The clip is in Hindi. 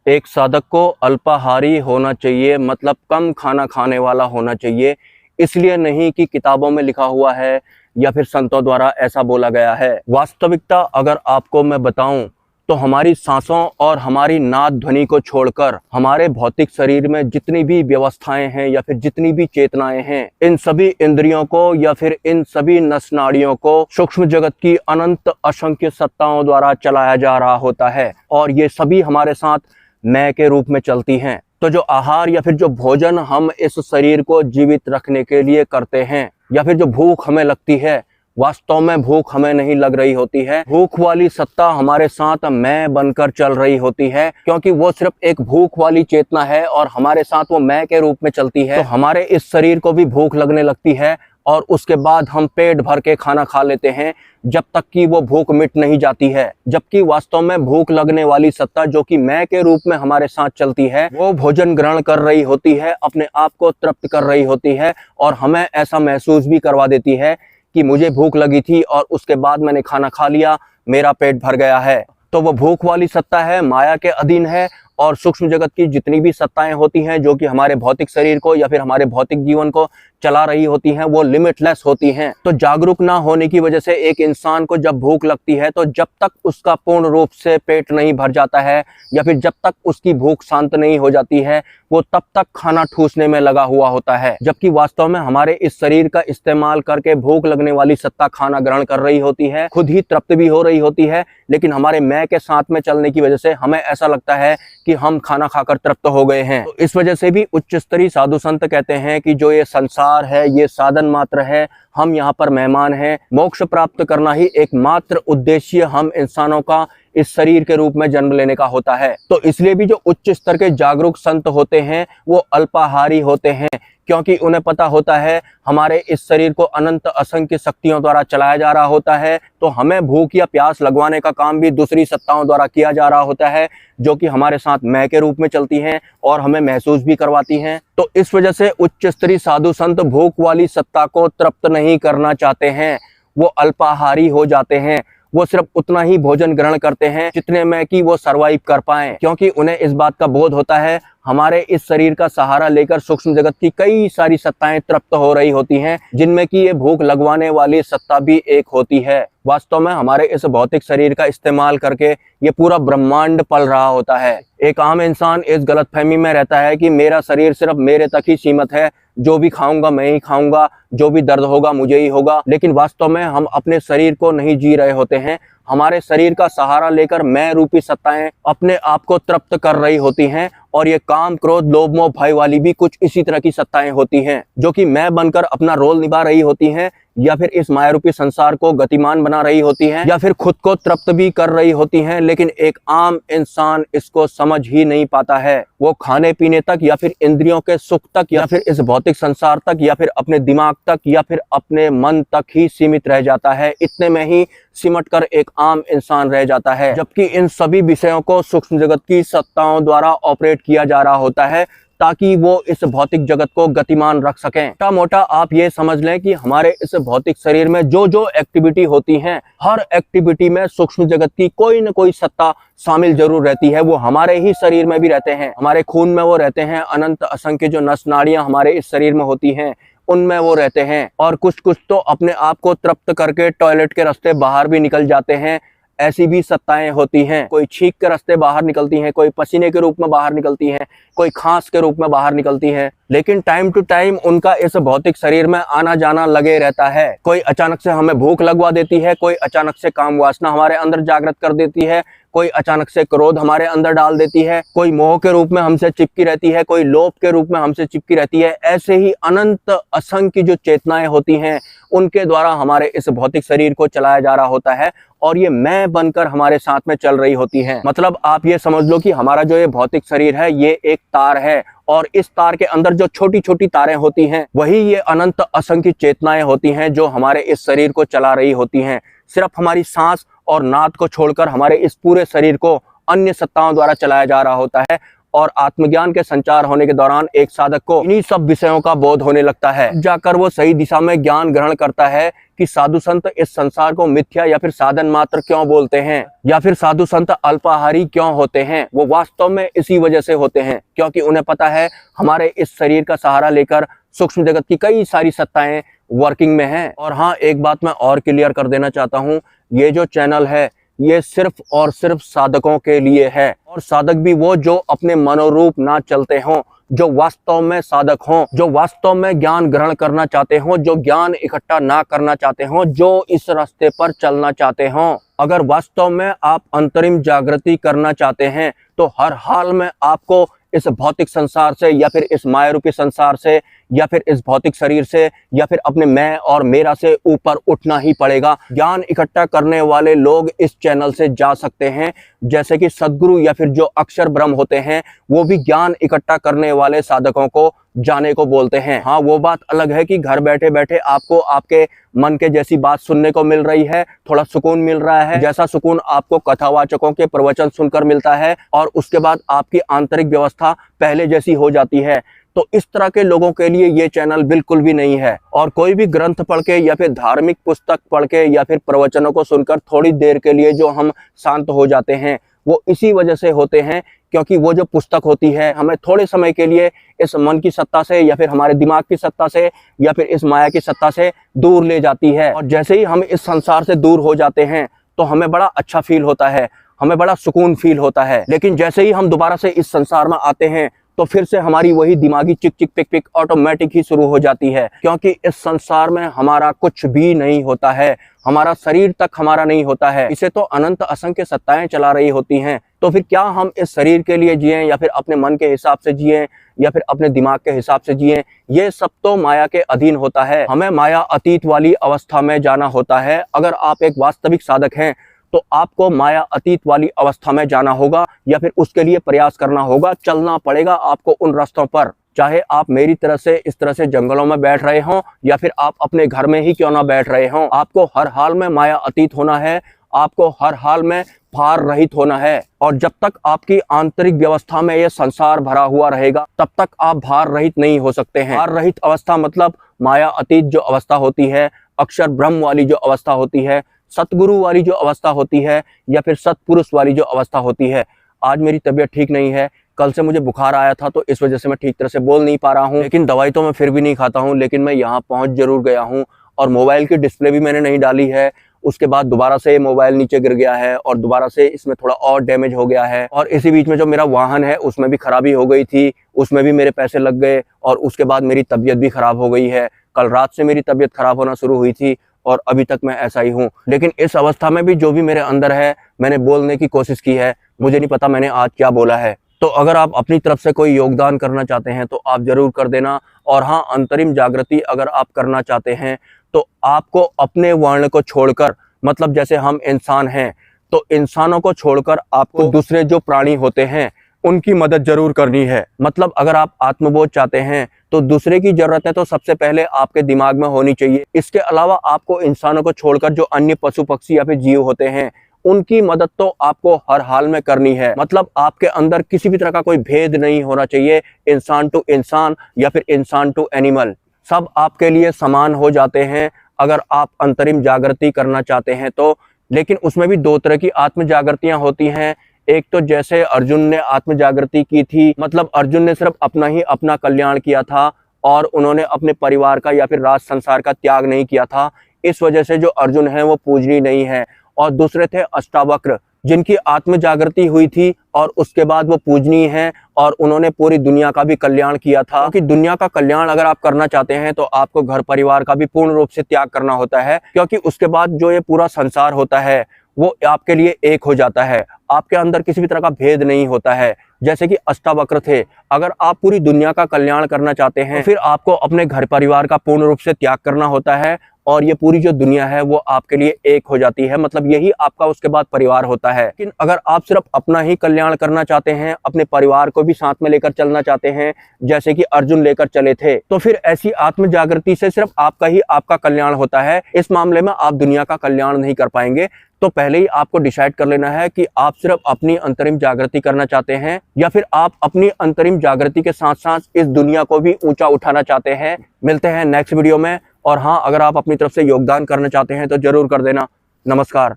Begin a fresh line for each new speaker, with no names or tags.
एक साधक को अल्पाहारी होना चाहिए, मतलब कम खाना खाने वाला होना चाहिए। इसलिए नहीं कि किताबों में लिखा हुआ है या फिर संतों द्वारा ऐसा बोला गया है। वास्तविकता अगर आपको मैं बताऊं तो हमारी सांसों और हमारी नाद ध्वनि को छोड़कर हमारे भौतिक शरीर में जितनी भी व्यवस्थाएं हैं या फिर जितनी भी चेतनाएं हैं, इन सभी इंद्रियों को या फिर इन सभी नस नाड़ियों को सूक्ष्म जगत की अनंत असंख्य सत्ताओं द्वारा चलाया जा रहा होता है और ये सभी हमारे साथ मैं के रूप में चलती हैं। तो जो आहार या फिर जो भोजन हम इस शरीर को जीवित रखने के लिए करते हैं या फिर जो भूख हमें लगती है, वास्तव में भूख हमें नहीं लग रही होती है। भूख वाली सत्ता हमारे साथ मैं बनकर चल रही होती है, क्योंकि वो सिर्फ एक भूख वाली चेतना है और हमारे साथ वो मैं के रूप में चलती है। तो हमारे इस शरीर को भी भूख लगने लगती है और उसके बाद हम पेट भर के खाना खा लेते हैं जब तक कि वो भूख मिट नहीं जाती है। जबकि वास्तव में भूख लगने वाली सत्ता जो कि मैं के रूप में हमारे साथ चलती है, वो भोजन ग्रहण कर रही होती है, अपने आप को तृप्त कर रही होती है और हमें ऐसा महसूस भी करवा देती है कि मुझे भूख लगी थी और उसके बाद मैंने खाना खा लिया, मेरा पेट भर गया है। तो वो भूख वाली सत्ता है, माया के अधीन है। और सूक्ष्म जगत की जितनी भी सत्ताएं होती हैं जो कि हमारे भौतिक शरीर को या फिर हमारे भौतिक जीवन को चला रही होती हैं, वो लिमिटलेस होती हैं। तो जागरूक ना होने की वजह से एक इंसान को जब भूख लगती है तो जब तक उसका पूर्ण रूप से पेट नहीं भर जाता है या फिर जब तक उसकी भूख शांत नहीं हो जाती है, वो तब तक खाना ठूसने में लगा हुआ होता है। जबकि वास्तव में हमारे इस शरीर का इस्तेमाल करके भूख लगने वाली सत्ता खाना ग्रहण कर रही होती है, खुद ही तृप्त भी हो रही होती है, लेकिन हमारे मैं के साथ में चलने की वजह से हमें ऐसा लगता है कि हम खाना खाकर तृप्त हो गए हैं। तो इस वजह से भी उच्च स्तरीय साधु संत कहते हैं कि जो ये संसार है ये साधन मात्र है, हम यहाँ पर मेहमान हैं। मोक्ष प्राप्त करना ही एकमात्र उद्देश्य हम इंसानों का इस शरीर के रूप में जन्म लेने का होता है। तो इसलिए भी जो उच्च स्तर के जागरूक संत होते हैं वो अल्पाहारी होते हैं, क्योंकि उन्हें पता होता है हमारे इस शरीर को अनंत असंख्य शक्तियों द्वारा चलाया जा रहा होता है। तो हमें भूख या प्यास लगवाने का काम भी दूसरी सत्ताओं द्वारा किया जा रहा होता है, जो कि हमारे साथ मैं के रूप में चलती हैं और हमें महसूस भी करवाती हैं। तो इस वजह से उच्च स्तरीय साधु संत भूख वाली सत्ता को तृप्त नहीं करना चाहते हैं, वो अल्पाहारी हो जाते हैं। वो सिर्फ उतना ही भोजन ग्रहण करते हैं जितने में कि वो सरवाइव कर पाएं, क्योंकि उन्हें इस बात का बोध होता है हमारे इस शरीर का सहारा लेकर सूक्ष्म जगत की कई सारी सत्ताएं तृप्त हो रही होती हैं, जिनमें कि ये भूख लगवाने वाली सत्ता भी एक होती है। वास्तव में हमारे इस भौतिक शरीर का इस्तेमाल करके ये पूरा ब्रह्मांड पल रहा होता है। एक आम इंसान इस गलतफहमी में रहता है कि मेरा शरीर सिर्फ मेरे तक ही सीमित है, जो भी खाऊंगा मैं ही खाऊंगा, जो भी दर्द होगा मुझे ही होगा। लेकिन वास्तव में हम अपने शरीर को नहीं जी रहे होते हैं, हमारे शरीर का सहारा लेकर मैं रूपी सत्ताएं अपने आप को तृप्त कर रही होती हैं। और ये काम क्रोध लोभ मोह भय वाली भी कुछ इसी तरह की सत्ताएं होती हैं, जो कि मैं बनकर अपना रोल निभा रही होती हैं, या फिर इस माया रूपी संसार को गतिमान बना रही होती हैं, या फिर खुद को तृप्त भी कर रही होती हैं। लेकिन एक आम इंसान इसको समझ ही नहीं पाता है। वो खाने पीने तक या फिर इंद्रियों के सुख तक या फिर इस भौतिक संसार तक या फिर अपने दिमाग तक या फिर अपने मन तक ही सीमित रह जाता है। इतने में ही सिमट कर एक आम इंसान रह जाता है, जबकि इन सभी विषयों को सूक्ष्म जगत की सत्ताओं द्वारा ऑपरेट किया जा रहा होता है ताकि वो इस भौतिक जगत को गतिमान रख सकें। मोटा मोटा आप ये समझ लें कि हमारे इस भौतिक शरीर में जो जो एक्टिविटी होती हैं, हर एक्टिविटी में सूक्ष्म जगत की कोई न कोई सत्ता शामिल जरूर रहती है। वो हमारे ही शरीर में भी रहते हैं, हमारे खून में वो रहते हैं, अनंत असंख्य जो नस नाड़ियां हमारे इस शरीर में होती हैं उनमें वो रहते हैं। और कुछ कुछ तो अपने आप को तृप्त करके टॉयलेट के रास्ते बाहर भी निकल जाते हैं, ऐसी भी सत्ताएं होती हैं। कोई छींक के रास्ते बाहर निकलती हैं, कोई पसीने के रूप में बाहर निकलती हैं, कोई खांस के रूप में बाहर निकलती हैं। लेकिन टाइम टू टाइम उनका इस भौतिक शरीर में आना जाना लगे रहता है। कोई अचानक से हमें भूख लगवा देती है, कोई अचानक से काम वासना हमारे अंदर जागृत कर देती है, कोई अचानक से क्रोध हमारे अंदर डाल देती है, कोई मोह के रूप में हमसे चिपकी रहती है, कोई लोभ के रूप में हमसे चिपकी रहती है। ऐसे ही अनंत असंख्य जो चेतनाएं होती हैं उनके द्वारा हमारे इस भौतिक शरीर को चलाया जा रहा होता है और ये मैं बनकर हमारे साथ में चल रही होती हैं। मतलब आप ये समझ लो कि हमारा जो ये भौतिक शरीर है ये एक तार है और इस तार के अंदर जो छोटी छोटी तारें होती हैं वही ये अनंत असंख्य चेतनाएं होती हैं जो हमारे इस शरीर को चला रही होती हैं। सिर्फ हमारी सांस और नाद को छोड़कर हमारे इस पूरे शरीर को अन्य सत्ताओं द्वारा चलाया जा रहा होता है। और आत्मज्ञान के संचार होने के दौरान एक साधक को इन्हीं सब विषयों का बोध होने लगता है, जाकर वो सही दिशा में ज्ञान ग्रहण करता है कि साधु संत इस संसार को मिथ्या या फिर साधन मात्र क्यों बोलते हैं, या फिर साधु संत अल्पाहारी क्यों होते हैं। वो वास्तव में इसी वजह से होते हैं क्योंकि उन्हें पता है हमारे इस शरीर का सहारा लेकर सूक्ष्म जगत की कई सारी सत्ताएं वर्किंग में हैं। और हाँ, एक बात मैं और क्लियर कर देना चाहता हूँ, ये जो चैनल है ये सिर्फ और सिर्फ साधकों के लिए है, और साधक भी वो जो अपने मनोरूप ना चलते हों, जो वास्तव में साधक हों, जो वास्तव में ज्ञान ग्रहण करना चाहते हों, जो ज्ञान इकट्ठा ना करना चाहते हों, जो इस रास्ते पर चलना चाहते हों। अगर वास्तव में आप अंतरिम जागृति करना चाहते हैं तो हर हाल में आपको इस भौतिक संसार से या फिर इस माया रूपी संसार से या फिर इस भौतिक शरीर से या फिर अपने मैं और मेरा से ऊपर उठना ही पड़ेगा। ज्ञान इकट्ठा करने वाले लोग इस चैनल से जा सकते हैं, जैसे कि सद्गुरु या फिर जो अक्षर ब्रह्म होते हैं वो भी ज्ञान इकट्ठा करने वाले साधकों को जाने को बोलते हैं। हाँ, वो बात अलग है कि घर बैठे बैठे आपको आपके मन के जैसी बात सुनने को मिल रही है, थोड़ा सुकून मिल रहा है, जैसा सुकून आपको कथावाचकों के प्रवचन सुनकर मिलता है, और उसके बाद आपकी आंतरिक व्यवस्था पहले जैसी हो जाती है। तो इस तरह के लोगों के लिए ये चैनल बिल्कुल भी नहीं है। और कोई भी ग्रंथ पढ़ के या फिर धार्मिक पुस्तक पढ़ के या फिर प्रवचनों को सुनकर थोड़ी देर के लिए जो हम शांत हो जाते हैं, वो इसी वजह से होते हैं क्योंकि वो जो पुस्तक होती है हमें थोड़े समय के लिए इस मन की सत्ता से या फिर हमारे दिमाग की सत्ता से या फिर इस माया की सत्ता से दूर ले जाती है। और जैसे ही हम इस संसार से दूर हो जाते हैं तो हमें बड़ा अच्छा फील होता है, हमें बड़ा सुकून फील होता है। लेकिन जैसे ही हम दोबारा से इस संसार में आते हैं तो फिर से हमारी वही दिमागी चिक चिक पिक पिक ऑटोमेटिक ही शुरू हो जाती है, क्योंकि इस संसार में हमारा कुछ भी नहीं होता है, हमारा शरीर तक हमारा नहीं होता है, इसे तो अनंत असंख्य सत्ताएं चला रही होती हैं। तो फिर क्या हम इस शरीर के लिए जिएं या फिर अपने मन के हिसाब से जिएं या फिर अपने दिमाग के हिसाब से जिएं, ये सब तो माया के अधीन होता है। हमें माया अतीत वाली अवस्था में जाना होता है। अगर आप एक वास्तविक साधक हैं तो आपको माया अतीत वाली अवस्था में जाना होगा या फिर उसके लिए प्रयास करना होगा, चलना पड़ेगा आपको उन रास्तों पर। चाहे आप मेरी तरह से इस तरह से जंगलों में बैठ रहे हों या फिर आप अपने घर में ही क्यों ना बैठ रहे हों, आपको हर हाल में माया अतीत होना है, आपको हर हाल में भार रहित होना है। और जब तक आपकी आंतरिक व्यवस्था में यह संसार भरा हुआ रहेगा तब तक आप भार रहित नहीं हो सकते हैं। भार रहित अवस्था मतलब माया अतीत जो अवस्था होती है, अक्षर ब्रह्म वाली जो अवस्था होती है, सतगुरु वाली जो अवस्था होती है या फिर सतपुरुष वाली जो अवस्था होती है। आज मेरी तबीयत ठीक नहीं है, कल से मुझे बुखार आया था तो इस वजह से मैं ठीक तरह से बोल नहीं पा रहा हूँ, लेकिन दवाई तो मैं फिर भी नहीं खाता हूँ। लेकिन मैं यहाँ पहुँच जरूर गया हूँ और मोबाइल की डिस्प्ले भी मैंने नहीं डाली है। उसके बाद दोबारा से मोबाइल नीचे गिर गया है और दोबारा से इसमें थोड़ा और डैमेज हो गया है। और इसी बीच में जो मेरा वाहन है उसमें भी खराबी हो गई थी, उसमें भी मेरे पैसे लग गए और उसके बाद मेरी तबीयत भी खराब हो गई है। कल रात से मेरी तबीयत खराब होना शुरू हुई थी और अभी तक मैं ऐसा ही हूँ। लेकिन इस अवस्था में भी जो भी मेरे अंदर है मैंने बोलने की कोशिश की है। मुझे नहीं पता मैंने आज क्या बोला है। तो अगर आप अपनी तरफ से कोई योगदान करना चाहते हैं तो आप जरूर कर देना। और हाँ, अंतरिम जागृति अगर आप करना चाहते हैं तो आपको अपने वर्ण को छोड़कर, मतलब जैसे हम इंसान हैं तो इंसानों को छोड़कर आपको दूसरे जो प्राणी होते हैं उनकी मदद जरूर करनी है। मतलब अगर आप आत्मबोध चाहते हैं तो दूसरे की जरूरतें तो सबसे पहले आपके दिमाग में होनी चाहिए। इसके अलावा आपको इंसानों को छोड़कर जो अन्य पशु पक्षी या फिर जीव होते हैं उनकी मदद तो आपको हर हाल में करनी है। मतलब आपके अंदर किसी भी तरह का कोई भेद नहीं होना चाहिए, इंसान टू इंसान या फिर इंसान टू एनिमल, सब आपके लिए समान हो जाते हैं अगर आप अंतरिम जागृति करना चाहते हैं तो। लेकिन उसमें भी दो तरह की आत्म जागृतियां होती हैं। एक तो जैसे अर्जुन ने आत्म जागृति की थी, मतलब अर्जुन ने सिर्फ अपना कल्याण किया था और उन्होंने अपने परिवार का या फिर राज संसार का त्याग नहीं किया था। इस वजह से जो अर्जुन है वो पूजनीय नहीं है। और दूसरे थे अष्टावक्र, जिनकी आत्म जागृति हुई थी और उसके बाद वो पूजनीय हैं और उन्होंने पूरी दुनिया का भी कल्याण किया था। क्योंकि दुनिया का कल्याण अगर आप करना चाहते हैं तो आपको घर परिवार का भी पूर्ण रूप से त्याग करना होता है, क्योंकि उसके बाद जो ये पूरा संसार होता है वो आपके लिए एक हो जाता है। आपके अंदर किसी भी तरह का भेद नहीं होता है। जैसे कि अष्टावक्र थे, अगर आप पूरी दुनिया का कल्याण करना चाहते हैं तो फिर आपको अपने घर परिवार का पूर्ण रूप से त्याग करना होता है और ये पूरी जो दुनिया है वो आपके लिए एक हो जाती है। मतलब यही आपका उसके बाद परिवार होता है। लेकिन अगर आप सिर्फ अपना ही कल्याण करना चाहते हैं, अपने परिवार को भी साथ में लेकर चलना चाहते हैं जैसे कि अर्जुन लेकर चले थे, तो फिर ऐसी आत्म जागृति से सिर्फ आपका कल्याण होता है। इस मामले में आप दुनिया का कल्याण नहीं कर पाएंगे। तो पहले ही आपको डिसाइड कर लेना है कि आप सिर्फ अपनी अंतरिम जागृति करना चाहते हैं या फिर आप अपनी अंतरिम जागृति के साथ साथ इस दुनिया को भी ऊंचा उठाना चाहते हैं। मिलते हैं नेक्स्ट वीडियो में। और हाँ, अगर आप अपनी तरफ से योगदान करना चाहते हैं तो जरूर कर देना। नमस्कार।